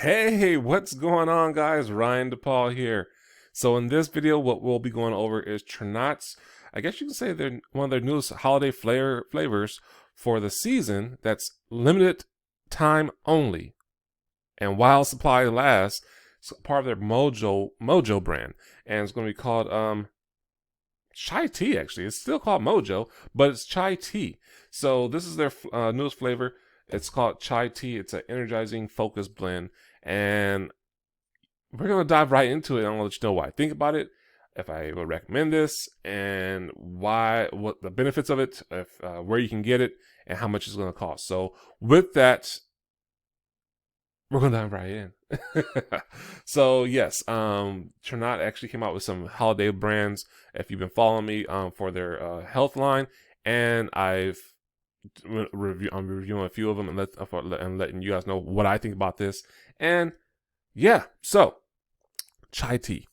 Hey, what's going on, guys? Ryan DePaul here. So in this video, what we'll be going over is Tranot's, I guess you can say they're one of their newest holiday flavors for the season that's limited time only. And while supply lasts, it's part of their Mojo brand. And it's going to be called chai tea, actually. It's still called Mojo, but it's chai tea. So this is their newest flavor. It's called chai tea. It's an energizing focus blend. And we're going to dive right into it. And I'm going to let you know why I think about it, if I would recommend this, and why, what the benefits of it, if where you can get it, and how much it's going to cost. So with that, we're going to dive right in. So yes, Tranont actually came out with some holiday brands. If you've been following me for their health line, and I'm reviewing a few of them and letting you guys know what I think about this. And yeah, so chai tea,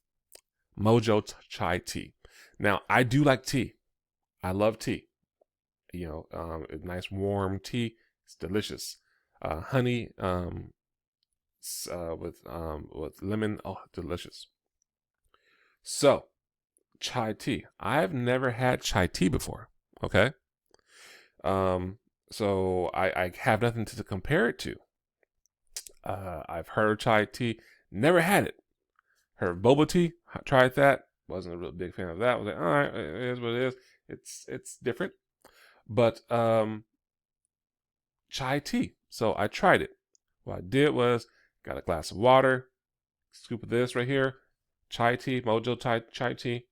Mojo Chai Tea. Now I do like tea. I love tea. A nice warm tea. It's delicious. Honey, with lemon. Oh, delicious. So chai tea. I've never had chai tea before. Okay. So I have nothing to compare it to. I've heard of chai tea, never had it. Heard boba tea, tried that. Wasn't a real big fan of that. Was like, all right, it is what it is. It's different. But chai tea. So I tried it. What I did was got a glass of water, scoop of this right here, chai tea, Mojo chai tea.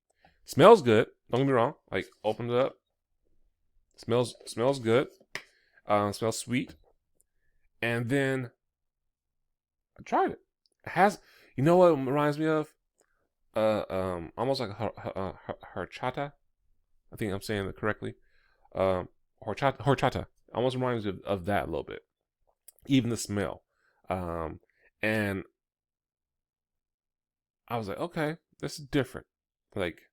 Smells good. Don't get me wrong. Like opened it up. Smells good. Smells sweet. And then I tried it. It has, you know what it reminds me of? Almost like horchata. I think I'm saying it correctly. Horchata. Almost reminds me of that a little bit. Even the smell. And I was like, okay, this is different. Like,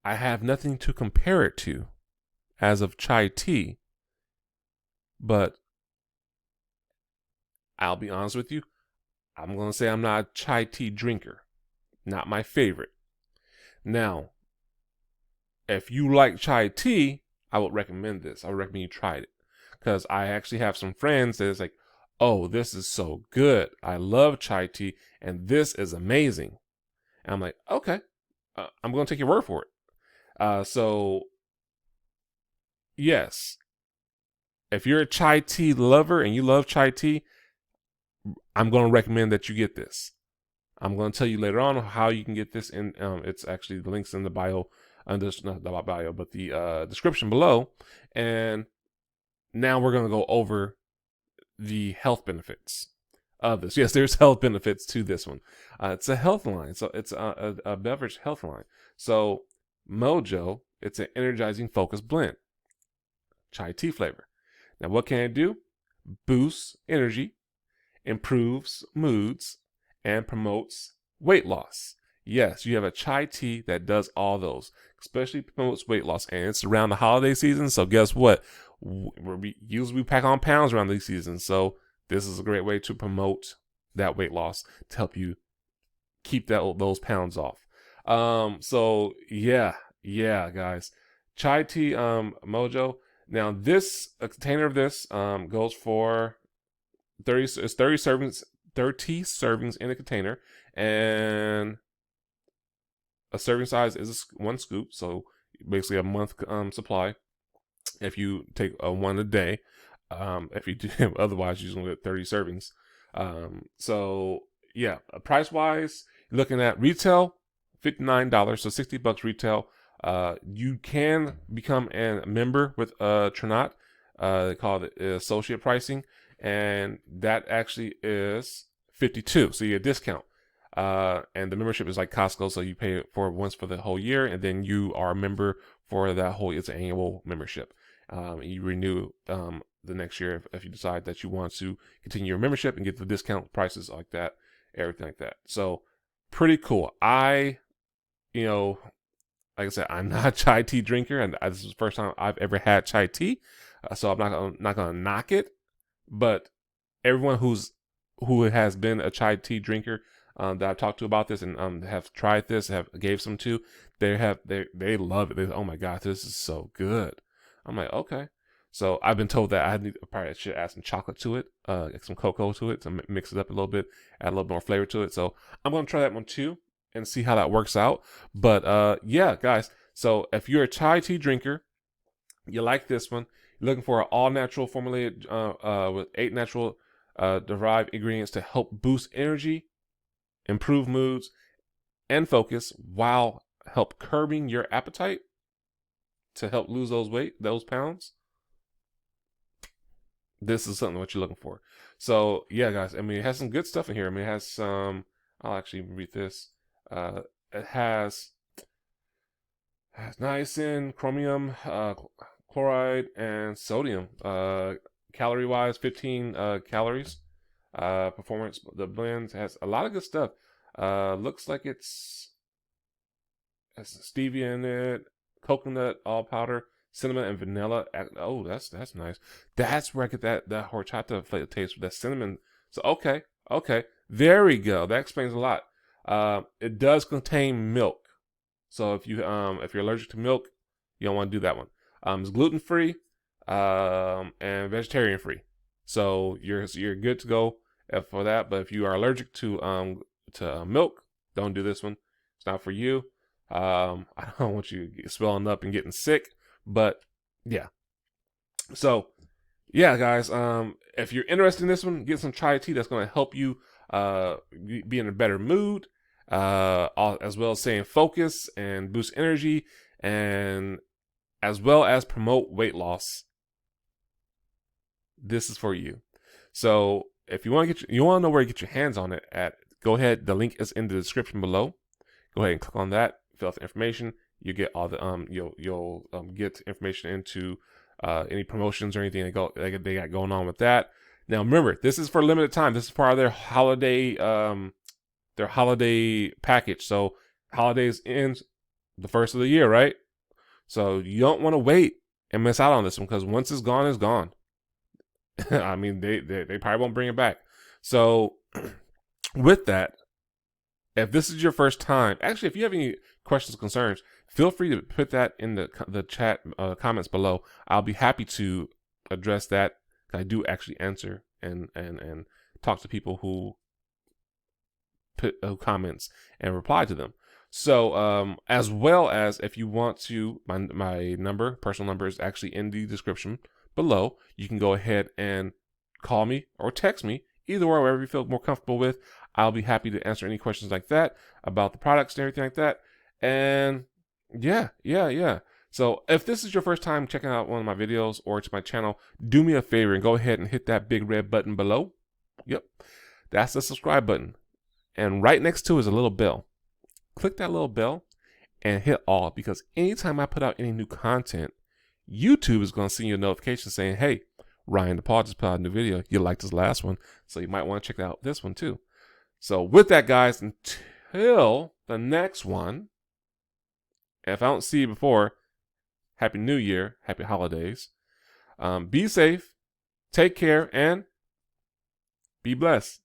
I have nothing to compare it to as of chai tea, but I'll be honest with you, I'm going to say I'm not a chai tea drinker. Not my favorite. Now, if you like chai tea, I would recommend this. I would recommend you try it. Because I actually have some friends that is like, oh, this is so good. I love chai tea, and this is amazing. And I'm like, okay, I'm going to take your word for it. So, yes, if you're a chai tea lover and you love chai tea, I'm going to recommend that you get this. I'm going to tell you later on how you can get this. And it's actually the links in the bio, not the bio, but the description below. And now we're going to go over the health benefits of this. Yes, there's health benefits to this one. It's a health line. So it's a beverage health line. So Mojo, it's an energizing focus blend. Chai tea flavor. Now, what can it do? Boosts energy, improves moods, and promotes weight loss. Yes, you have a chai tea that does all those, especially promotes weight loss. And it's around the holiday season, so guess what? Usually we pack on pounds around these seasons, so this is a great way to promote that weight loss to help you keep those pounds off. So yeah, guys, chai tea, Mojo. Now this a container of this goes for 30 servings. 30 servings in a container, and a serving size is one scoop, so basically a month supply if you take one a day. If you do otherwise, you're gonna get 30 servings. So yeah, price wise, you're looking at retail $59, so $60 retail. You can become a member with Tranont. They call it associate pricing, and that actually is $52. So you get a discount. And the membership is like Costco, so you pay for it once for the whole year, and then you are a member for that whole. It's an annual membership. You renew the next year if you decide that you want to continue your membership and get the discount prices like that, everything like that. So pretty cool. Like I said, I'm not a chai tea drinker, and this is the first time I've ever had chai tea, so I'm not gonna knock it. But everyone who's who has been a chai tea drinker that I've talked to about this and have tried this, have gave some to, they love it. Oh my god, this is so good. I'm like, okay. So I've been told that I should add some chocolate to it, some cocoa to it to mix it up a little bit, add a little more flavor to it. So I'm gonna try that one too and see how that works out. But yeah, guys. So if you're a chai tea drinker, you like this one, you're looking for an all natural formulated with 8 natural derived ingredients to help boost energy, improve moods, and focus while help curbing your appetite to help lose those pounds. This is something what you're looking for. So yeah, guys. I mean, it has some good stuff in here. I mean, it has some. I'll actually read this. It has niacin, chromium, chloride, and sodium. Calorie wise, 15 calories. Performance. The blend has a lot of good stuff. Looks like it's has stevia in it, coconut, all powder, cinnamon, and vanilla. Oh, that's nice. That's where I get that horchata flavor taste with that cinnamon. So okay, there we go. That explains a lot. It does contain milk, so if you're allergic to milk, you don't want to do that one. It's gluten free, and vegetarian free, so you're good to go for that. But if you are allergic to milk, don't do this one. It's not for you. I don't want you swelling up and getting sick, but yeah. So yeah, guys, if you're interested in this one, get some chai tea that's going to help you be in a better mood, as well as staying focus and boost energy, and as well as promote weight loss. This is for you. So if you want to know where to get your hands on it at, go ahead. The link is in the description below. Go ahead and click on that. Fill out the information. You get all the you'll get information into any promotions or anything they got going on with that. Now remember, this is for a limited time. This is part of their holiday package. So holidays ends the first of the year, right? So you don't want to wait and miss out on this one, because once it's gone, it's gone. I mean, they probably won't bring it back. So with that, if this is your first time, actually, if you have any questions or concerns, feel free to put that in the chat comments below. I'll be happy to address that. I do actually answer and talk to people who put comments and reply to them. So as well as if you want to, my personal number is actually in the description below. You can go ahead and call me or text me, either or, wherever you feel more comfortable with. I'll be happy to answer any questions like that about the products and everything like that. And yeah. So if this is your first time checking out one of my videos or to my channel, do me a favor and go ahead and hit that big red button below. Yep, that's the subscribe button. And right next to it is a little bell. Click that little bell and hit all, because anytime I put out any new content, YouTube is going to send you a notification saying, hey, Ryan DePaul just put out a new video. You liked his last one, so you might want to check out this one too. So with that, guys, until the next one, if I don't see you before, Happy New Year, Happy Holidays. Be safe, take care, and be blessed.